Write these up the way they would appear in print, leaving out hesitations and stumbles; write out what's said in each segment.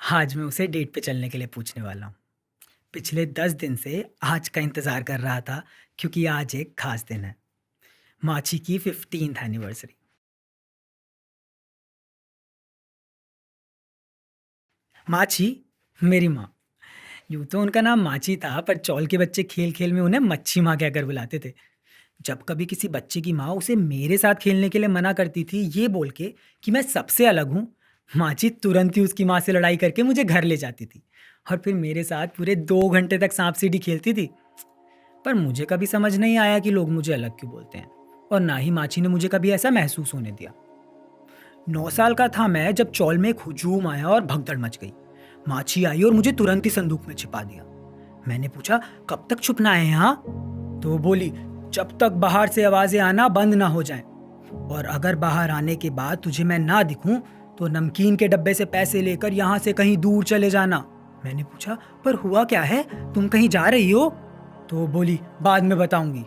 आज मैं उसे डेट पे चलने के लिए पूछने वाला हूँ। पिछले 10 दिन से आज का इंतज़ार कर रहा था क्योंकि आज एक खास दिन है। माची की 15th एनिवर्सरी। माची, मेरी माँ। यूँ तो उनका नाम माची था पर चौल के बच्चे खेल-खेल में उन्हें मच्छी माँ कहकर बुलाते थे। जब कभी किसी बच्चे की माँ उसे मेरे साथ खेलने के लिए मना करती थी ये बोल के कि मैं सबसे अलग हूँ, माची तुरंत ही उसकी माँ से लड़ाई करके मुझे घर ले जाती थी और फिर मेरे साथ पूरे 2 घंटे तक सांप-सीढ़ी खेलती थी। पर मुझे कभी समझ नहीं आया कि लोग मुझे अलग क्यों बोलते हैं और ना ही माची ने मुझे कभी ऐसा महसूस होने दिया। 9 साल का था मैं जब चौल में एक हुजूम आया और भगदड़ मच गई। माची आई और मुझे तुरंत ही संदूक में छिपा दिया। मैंने पूछा, कब तक छुपना है यहाँ? तो वो बोली, जब तक बाहर से आवाजें आना बंद ना हो जाएं, और अगर बाहर आने के बाद तुझे मैं ना दिखूं तो नमकीन के डब्बे से पैसे लेकर यहाँ से कहीं दूर चले जाना। मैंने पूछा, पर हुआ क्या है, तुम कहीं जा रही हो? तो वो बोली, बाद में बताऊंगी।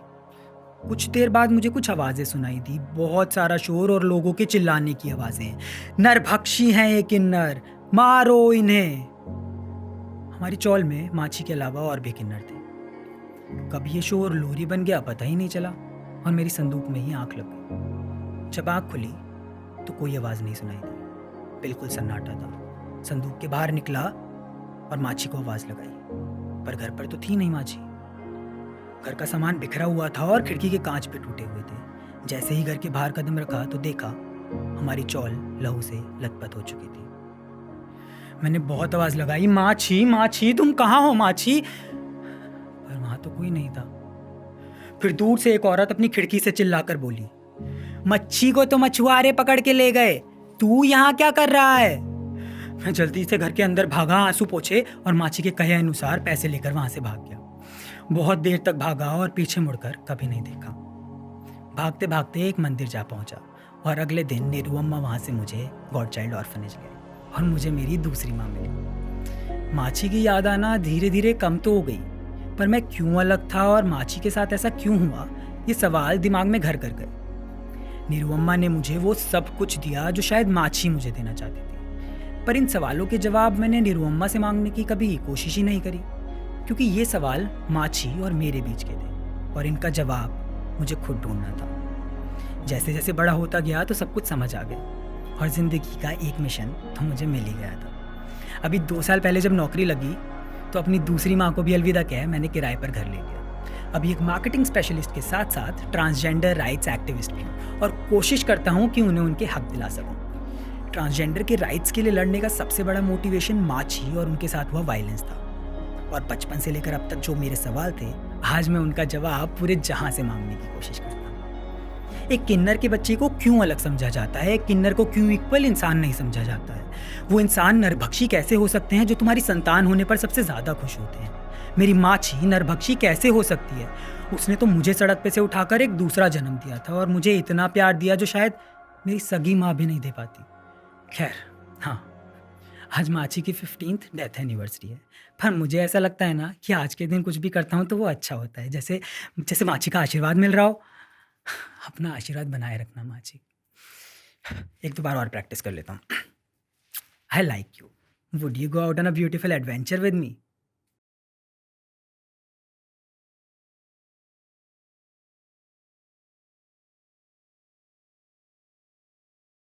कुछ देर बाद मुझे कुछ आवाजें सुनाई दी, बहुत सारा शोर और लोगों के चिल्लाने की आवाजें। नरभक्षी हैं ये किन्नर, मारो इन्हें। हमारी चौल में माची के अलावा और भी किन्नर थे। कब ये शोर लोरी बन गया पता ही नहीं चला और मेरी संदूक में ही आंख लग गई। जब आंख खुली तो कोई आवाज नहीं सुनाई दी, बिल्कुल सन्नाटा था। संदूक के बाहर निकला और माची को आवाज लगाई, पर घर पर तो थी नहीं माची। घर का सामान बिखरा हुआ था और खिड़की के कांच भी टूटे हुए थे। जैसे ही घर के बाहर कदम रखा तो देखा हमारी चौल लहू से लथपथ हो चुकी थी। मैंने बहुत आवाज लगाई, माची माची तुम कहाँ हो माची? पर वहां तो कोई नहीं था। फिर दूर से एक औरत अपनी खिड़की से चिल्लाकर बोली, मच्छी को तो मछुआरे पकड़ के ले गए, तू यहाँ क्या कर रहा है? मैं जल्दी से घर के अंदर भागा, आंसू पोंछे और माची के कहे अनुसार पैसे लेकर वहां से भाग गया। बहुत देर तक भागा और पीछे मुड़कर कभी नहीं देखा। भागते भागते एक मंदिर जा पहुंचा और अगले दिन नीरू अम्मा वहां से मुझे गॉड चाइल्ड ऑर्फनेज ले आई और मुझे मेरी दूसरी माँ मिली। माची की याद आना धीरे धीरे कम तो हो गई, पर मैं क्यों अलग था और माची के साथ ऐसा क्यों हुआ, ये सवाल दिमाग में घर कर गए। नीरू अम्मा ने मुझे वो सब कुछ दिया जो शायद माची मुझे देना चाहती थी, पर इन सवालों के जवाब मैंने नीरू अम्मा से मांगने की कभी कोशिश ही नहीं करी, क्योंकि ये सवाल माची और मेरे बीच के थे और इनका जवाब मुझे खुद ढूंढना था। जैसे जैसे बड़ा होता गया तो सब कुछ समझ आ गया और जिंदगी का एक मिशन तो मुझे मिल ही गया था। अभी 2 साल पहले जब नौकरी लगी तो अपनी दूसरी माँ को भी अलविदा कह मैंने किराए पर घर ले लिया। अभी एक मार्केटिंग स्पेशलिस्ट के साथ साथ ट्रांसजेंडर राइट्स एक्टिविस्ट भी हूँ और कोशिश करता हूँ कि उन्हें उनके हक दिला सकूँ। ट्रांसजेंडर के राइट्स के लिए लड़ने का सबसे बड़ा मोटिवेशन माची और उनके साथ हुआ वायलेंस था, और बचपन से लेकर अब तक जो मेरे सवाल थे आज मैं उनका जवाब पूरे जहां से मांगने की कोशिश करता हूँ। एक किन्नर के बच्चे को क्यों अलग समझा जाता है? एक किन्नर को क्यों इक्वल इंसान नहीं समझा जाता है? वो इंसान नरभक्षी कैसे हो सकते हैं जो तुम्हारी संतान होने पर सबसे ज्यादा खुश होते हैं? मेरी माची नरभक्षी कैसे हो सकती है? उसने तो मुझे सड़क पे से उठाकर एक दूसरा जन्म दिया था और मुझे इतना प्यार दिया जो शायद मेरी सगी माँ भी नहीं दे पाती। खैर, हाँ, आज माची की 15th डेथ एनिवर्सरी है, पर मुझे ऐसा लगता है ना कि आज के दिन कुछ भी करता हूँ तो वो अच्छा होता है, जैसे जैसे माची का आशीर्वाद मिल रहा हो। अपना आशीर्वाद बनाए रखना माची। एक दो बार और प्रैक्टिस कर लेता हूँ। I like you, would you go out on a beautiful adventure with me?